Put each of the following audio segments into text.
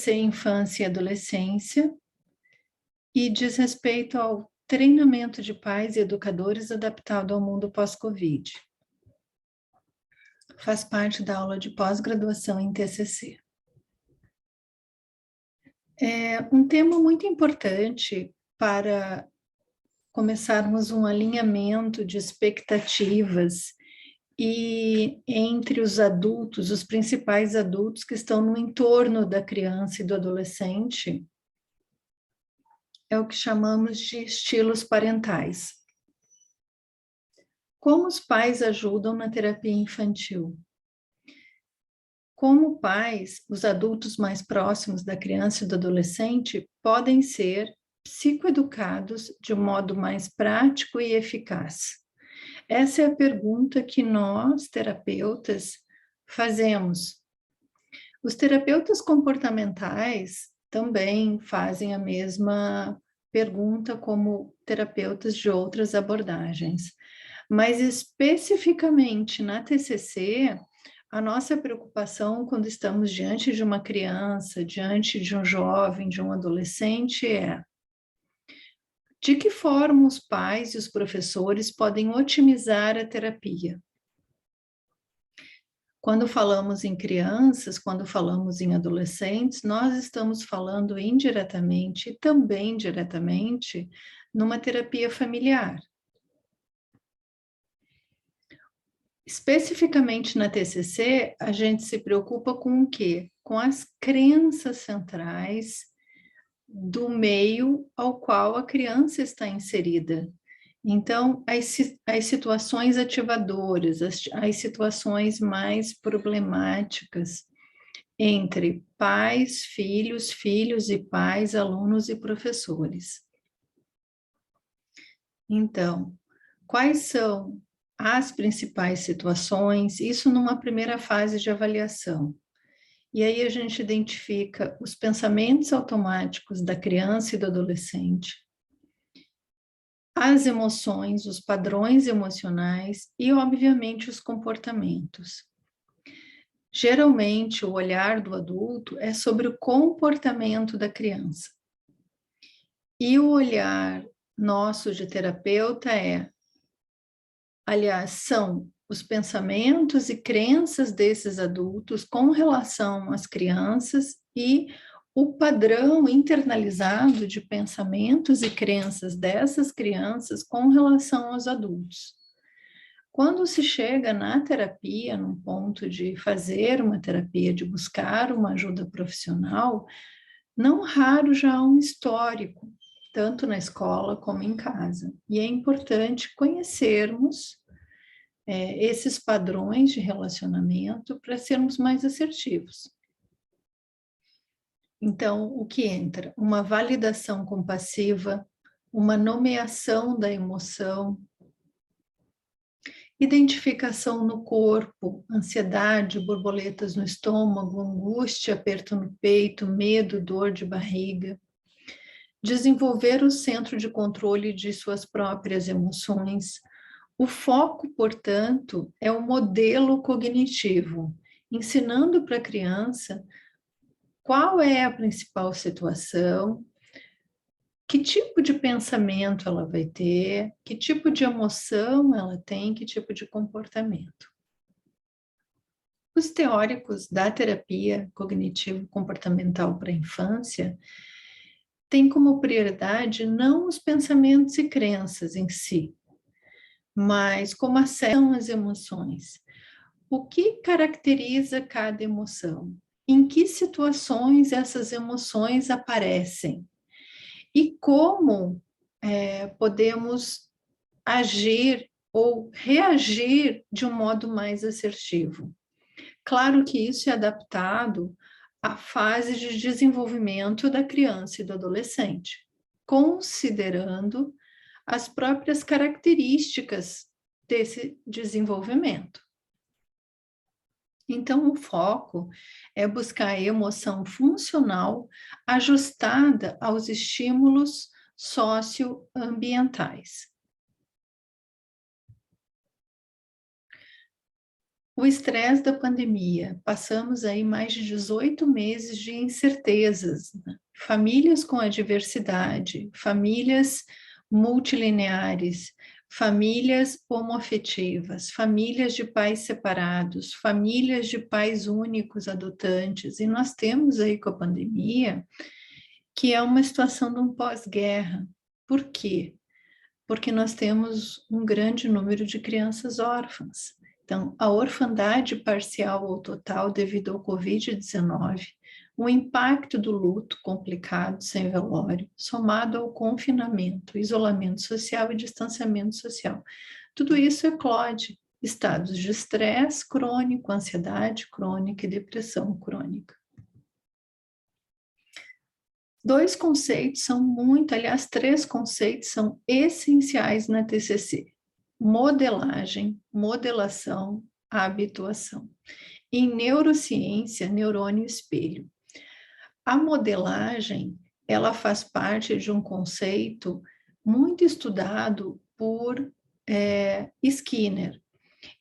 infância e adolescência e diz respeito ao treinamento de pais e educadores adaptado ao mundo pós-Covid. Faz parte da aula de pós-graduação em TCC. É um tema muito importante para começarmos um alinhamento de expectativas e entre os adultos, os principais adultos que estão no entorno da criança e do adolescente, é o que chamamos de estilos parentais. Como os pais ajudam na terapia infantil? Como pais, os adultos mais próximos da criança e do adolescente podem ser psicoeducados de um modo mais prático e eficaz? Essa é a pergunta que nós, terapeutas, fazemos. Os terapeutas comportamentais também fazem a mesma pergunta como terapeutas de outras abordagens. Mas especificamente na TCC, a nossa preocupação quando estamos diante de uma criança, diante de um jovem, de um adolescente é: de que forma os pais e os professores podem otimizar a terapia? Quando falamos em crianças, quando falamos em adolescentes, nós estamos falando indiretamente e também diretamente numa terapia familiar. Especificamente na TCC, a gente se preocupa com o quê? Com as crenças centrais do meio ao qual a criança está inserida. Então, as situações ativadoras, as situações mais problemáticas entre pais, filhos e pais, alunos e professores. Então, quais são as principais situações? Isso numa primeira fase de avaliação. E aí a gente identifica os pensamentos automáticos da criança e do adolescente, as emoções, os padrões emocionais e, obviamente, os comportamentos. Geralmente, o olhar do adulto é sobre o comportamento da criança. E o olhar nosso de terapeuta são os pensamentos e crenças desses adultos com relação às crianças e o padrão internalizado de pensamentos e crenças dessas crianças com relação aos adultos. Quando se chega na terapia, num ponto de fazer uma terapia, de buscar uma ajuda profissional, não raro já há um histórico, tanto na escola como em casa. E é importante conhecermos esses padrões de relacionamento para sermos mais assertivos. Então, o que entra? Uma validação compassiva, uma nomeação da emoção, identificação no corpo, ansiedade, borboletas no estômago, angústia, aperto no peito, medo, dor de barriga. Desenvolver o centro de controle de suas próprias emoções. O foco, portanto, é o modelo cognitivo, ensinando para a criança qual é a principal situação, que tipo de pensamento ela vai ter, que tipo de emoção ela tem, que tipo de comportamento. Os teóricos da terapia cognitivo-comportamental para a infância têm como prioridade não os pensamentos e crenças em si, mas como são as emoções. O que caracteriza cada emoção? Em que situações essas emoções aparecem? E como podemos agir ou reagir de um modo mais assertivo? Claro que isso é adaptado à fase de desenvolvimento da criança e do adolescente, considerando as próprias características desse desenvolvimento. Então, o foco é buscar a emoção funcional ajustada aos estímulos socioambientais. O estresse da pandemia, passamos aí mais de 18 meses de incertezas, né? Famílias com adversidade, famílias multilineares, famílias homoafetivas, famílias de pais separados, famílias de pais únicos adotantes, e nós temos aí com a pandemia que é uma situação de um pós-guerra. Por quê? Porque nós temos um grande número de crianças órfãs. Então, a orfandade parcial ou total devido ao Covid-19, o impacto do luto complicado sem velório, somado ao confinamento, isolamento social e distanciamento social. Tudo isso eclode estados de estresse crônico, ansiedade crônica e depressão crônica. Dois conceitos são muito, aliás, três conceitos são essenciais na TCC: modelagem, modelação, habituação. Em neurociência, neurônio espelho. A modelagem, ela faz parte de um conceito muito estudado por Skinner,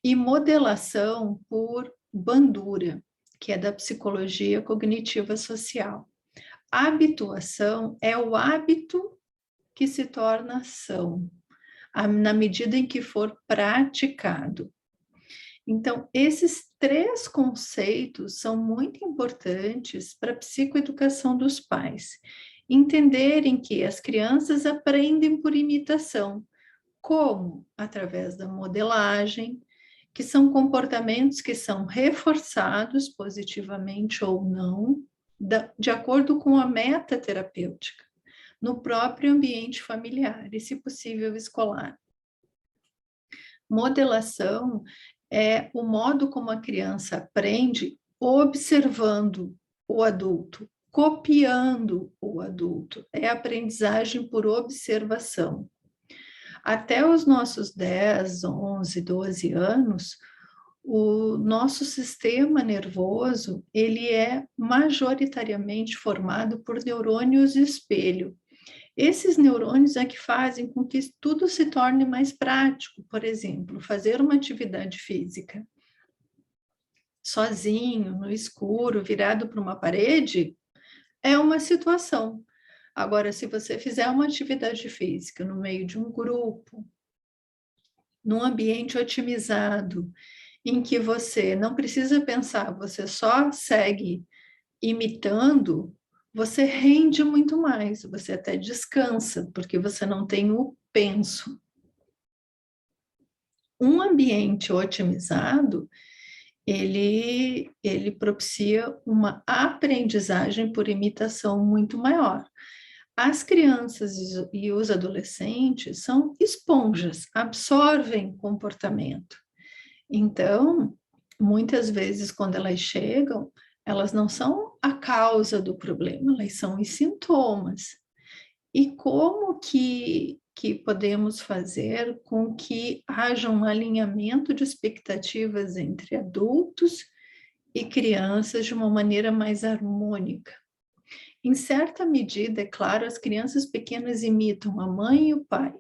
e modelação por Bandura, que é da psicologia cognitiva social. A habituação é o hábito que se torna ação, na medida em que for praticado. Então, esses três conceitos são muito importantes para a psicoeducação dos pais. Entenderem que as crianças aprendem por imitação. Como? Através da modelagem, que são comportamentos que são reforçados positivamente ou não, de acordo com a meta terapêutica, no próprio ambiente familiar e, se possível, escolar. Modelação é o modo como a criança aprende observando o adulto, copiando o adulto. É aprendizagem por observação. Até os nossos 10, 11, 12 anos, o nosso sistema nervoso, ele é majoritariamente formado por neurônios espelho. Esses neurônios é que fazem com que tudo se torne mais prático. Por exemplo, fazer uma atividade física sozinho, no escuro, virado para uma parede, é uma situação. Agora, se você fizer uma atividade física no meio de um grupo, num ambiente otimizado, em que você não precisa pensar, você só segue imitando, você rende muito mais, você até descansa, porque você não tem o penso. Um ambiente otimizado, ele propicia uma aprendizagem por imitação muito maior. As crianças e os adolescentes são esponjas, absorvem comportamento. Então, muitas vezes, quando elas chegam, elas não são a causa do problema, elas são os sintomas. E como que podemos fazer com que haja um alinhamento de expectativas entre adultos e crianças de uma maneira mais harmônica? Em certa medida, é claro, as crianças pequenas imitam a mãe e o pai.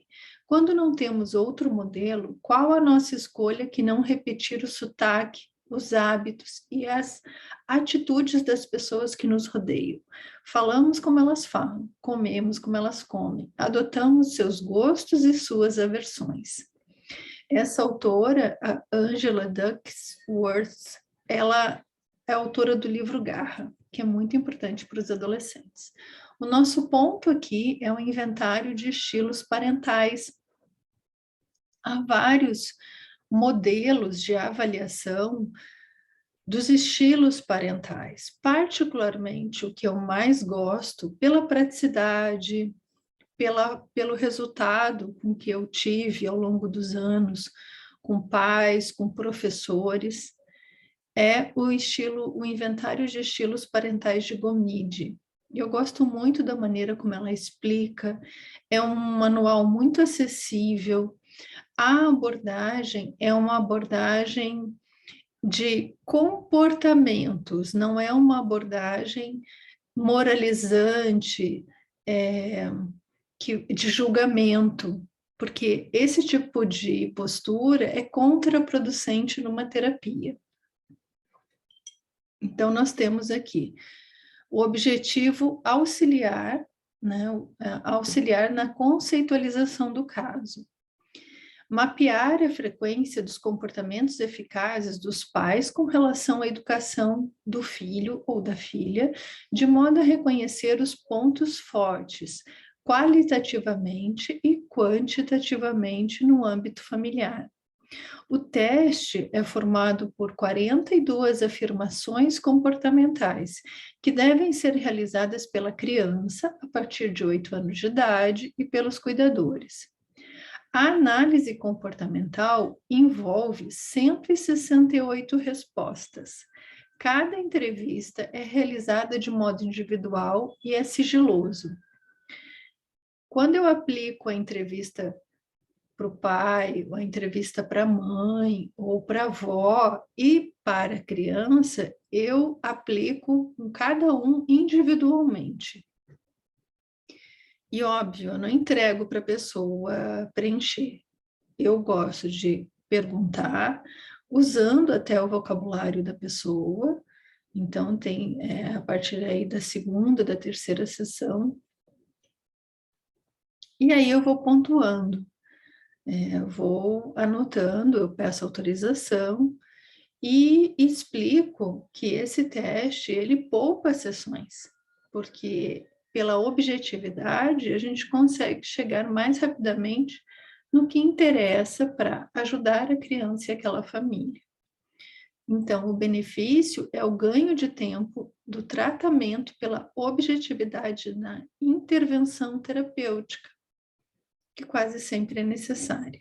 Quando não temos outro modelo, qual a nossa escolha que não repetir o sotaque, os hábitos e as atitudes das pessoas que nos rodeiam? Falamos como elas falam, comemos como elas comem, adotamos seus gostos e suas aversões. Essa autora, a Angela Duckworth, ela é autora do livro Garra, que é muito importante para os adolescentes. O nosso ponto aqui é um inventário de estilos parentais. Há vários modelos de avaliação dos estilos parentais. Particularmente, o que eu mais gosto, pela praticidade, pelo resultado com que eu tive ao longo dos anos, com pais, com professores, é o inventário de estilos parentais de Gomide. Eu gosto muito da maneira como ela explica, é um manual muito acessível. A abordagem é uma abordagem de comportamentos, não é uma abordagem moralizante, de julgamento, porque esse tipo de postura é contraproducente numa terapia. Então, nós temos aqui o objetivo auxiliar, né, auxiliar na conceitualização do caso. Mapear a frequência dos comportamentos eficazes dos pais com relação à educação do filho ou da filha, de modo a reconhecer os pontos fortes, qualitativamente e quantitativamente no âmbito familiar. O teste é formado por 42 afirmações comportamentais, que devem ser realizadas pela criança a partir de 8 anos de idade e pelos cuidadores. A análise comportamental envolve 168 respostas. Cada entrevista é realizada de modo individual e é sigiloso. Quando eu aplico a entrevista para o pai, ou a entrevista para a mãe, ou para a avó e para a criança, eu aplico em cada um individualmente. E, óbvio, eu não entrego para a pessoa preencher. Eu gosto de perguntar, usando até o vocabulário da pessoa. Então, tem, a partir aí da segunda, da terceira sessão. E aí eu vou pontuando. Eu vou anotando, eu peço autorização e explico que esse teste, ele poupa sessões, porque pela objetividade a gente consegue chegar mais rapidamente no que interessa para ajudar a criança e aquela família. Então, o benefício é o ganho de tempo do tratamento pela objetividade na intervenção terapêutica, que quase sempre é necessária.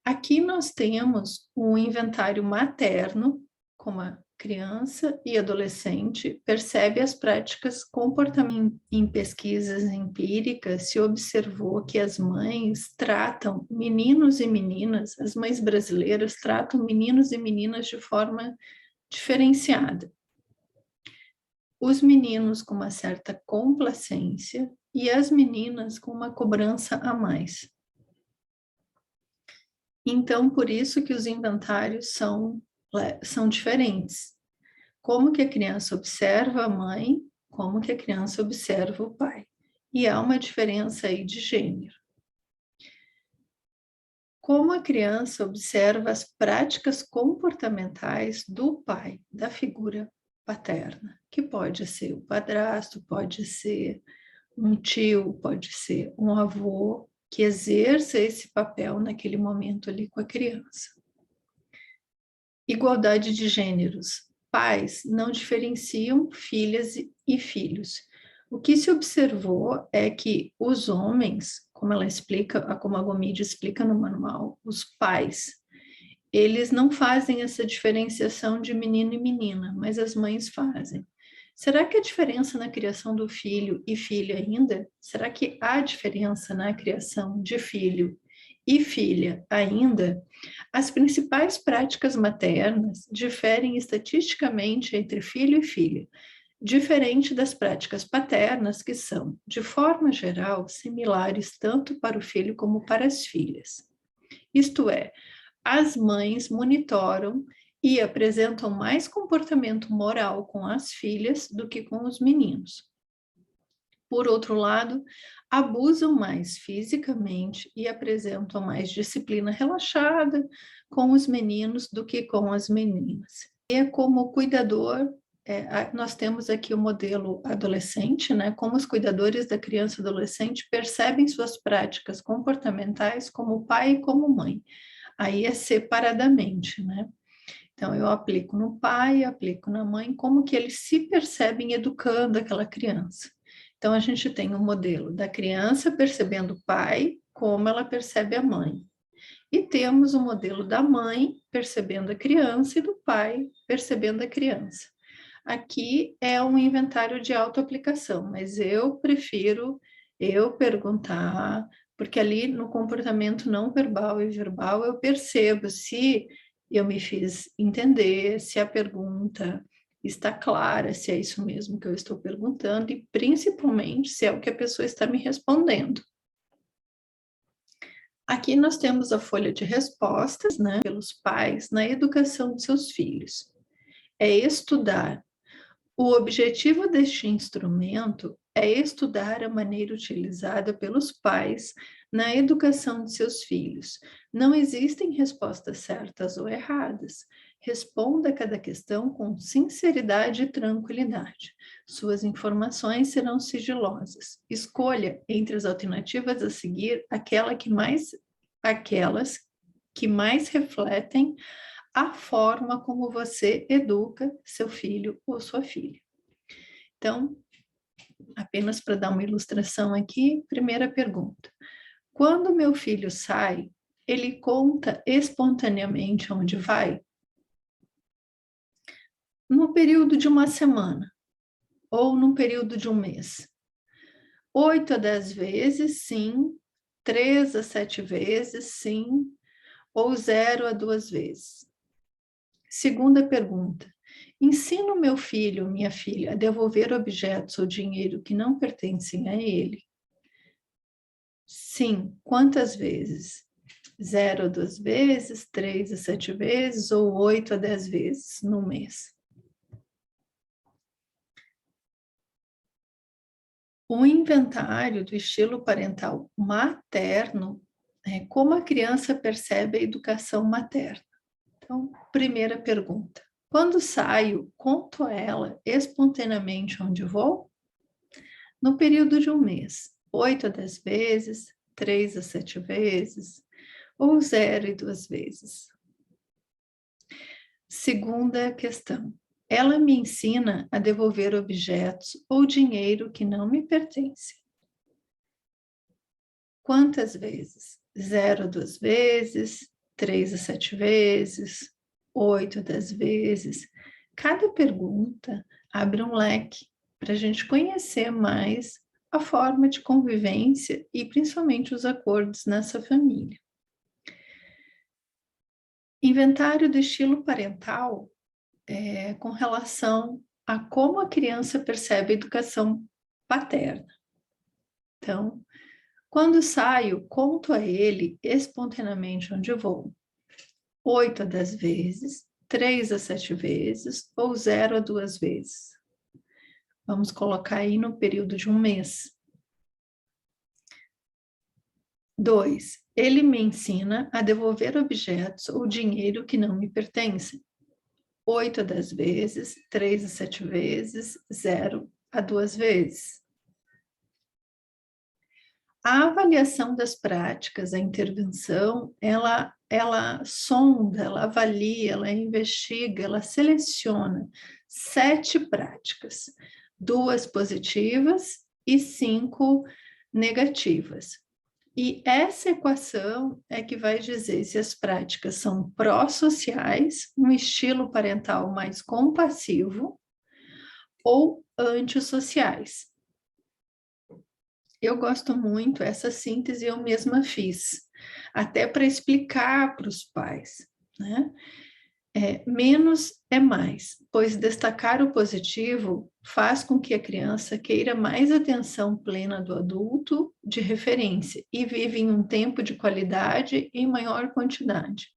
Aqui nós temos um inventário materno, como a criança e adolescente percebe as práticas comportamentais. Em pesquisas empíricas, se observou que as mães tratam meninos e meninas, as mães brasileiras tratam meninos e meninas de forma diferenciada. Os meninos com uma certa complacência e as meninas com uma cobrança a mais. Então, por isso que os inventários são diferentes. Como que a criança observa a mãe, como que a criança observa o pai. E há uma diferença aí de gênero. Como a criança observa as práticas comportamentais do pai, da figura paterna, que pode ser o padrasto, pode ser um tio, pode ser um avô, que exerça esse papel naquele momento ali com a criança. Igualdade de gêneros. Pais não diferenciam filhas e filhos. O que se observou é que os homens, como ela explica, como a Gomide explica no manual, os pais, eles não fazem essa diferenciação de menino e menina, mas as mães fazem. Será que a diferença na criação do filho e filha ainda? Será que há diferença na criação de filho e filha ainda? As principais práticas maternas diferem estatisticamente entre filho e filha, diferente das práticas paternas, que são, de forma geral, similares tanto para o filho como para as filhas. Isto é, as mães monitoram e apresentam mais comportamento moral com as filhas do que com os meninos. Por outro lado, abusam mais fisicamente e apresentam mais disciplina relaxada com os meninos do que com as meninas. E como cuidador, nós temos aqui o modelo adolescente, né? Como os cuidadores da criança e adolescente percebem suas práticas comportamentais como pai e como mãe. Aí é separadamente, né? Então, eu aplico no pai, aplico na mãe, como que eles se percebem educando aquela criança. Então, a gente tem um modelo da criança percebendo o pai, como ela percebe a mãe. E temos o modelo da mãe percebendo a criança e do pai percebendo a criança. Aqui é um inventário de autoaplicação, mas eu prefiro eu perguntar, porque ali no comportamento não verbal e verbal eu percebo se eu me fiz entender, se a pergunta está clara, se é isso mesmo que eu estou perguntando e principalmente se é o que a pessoa está me respondendo. Aqui nós temos a folha de respostas, né, pelos pais na educação de seus filhos. é estudar. O objetivo deste instrumento é estudar a maneira utilizada pelos pais na educação de seus filhos. Não existem respostas certas ou erradas. Responda a cada questão com sinceridade e tranquilidade. Suas informações serão sigilosas. Escolha entre as alternativas a seguir aquelas que mais refletem a forma como você educa seu filho ou sua filha. Então, apenas para dar uma ilustração aqui, primeira pergunta. Quando meu filho sai, ele conta espontaneamente onde vai? No período de uma semana ou no período de um mês? 8 a 10 vezes, sim. 3 a 7 vezes, sim. Ou 0 a 2 vezes? Segunda pergunta. Ensino meu filho ou minha filha a devolver objetos ou dinheiro que não pertencem a ele? Sim. Quantas vezes? 0 a 2 vezes, 3 a 7 vezes ou 8 a 10 vezes no mês? O inventário do estilo parental materno é como a criança percebe a educação materna. Então, primeira pergunta. Quando saio, conto a ela espontaneamente onde vou? No período de um mês, 8 a 10 vezes, 3 a 7 vezes, ou 0 e 2 vezes? Segunda questão. Ela me ensina a devolver objetos ou dinheiro que não me pertencem. Quantas vezes? 0 a 2 vezes, 3 a 7 vezes, 8 a 10 vezes. Cada pergunta abre um leque para a gente conhecer mais a forma de convivência e principalmente os acordos nessa família. Inventário do estilo parental com relação a como a criança percebe a educação paterna. Então, quando saio, conto a ele espontaneamente onde vou. 8 a 10 vezes, 3 a 7 vezes ou 0 a 2 vezes. Vamos colocar aí no período de um mês. 2. Ele me ensina a devolver objetos ou dinheiro que não me pertencem. 8 a 10 vezes, 3 a 7 vezes, 0 a 2 vezes. A avaliação das práticas, a intervenção, ela sonda, ela avalia, ela investiga, ela seleciona 7 práticas, 2 positivas e 5 negativas. E essa equação é que vai dizer se as práticas são pró-sociais, um estilo parental mais compassivo, ou antissociais. Eu gosto muito, essa síntese eu mesma fiz, até para explicar para os pais, né? Menos é mais, pois destacar o positivo faz com que a criança queira mais atenção plena do adulto de referência e vive em um tempo de qualidade em maior quantidade.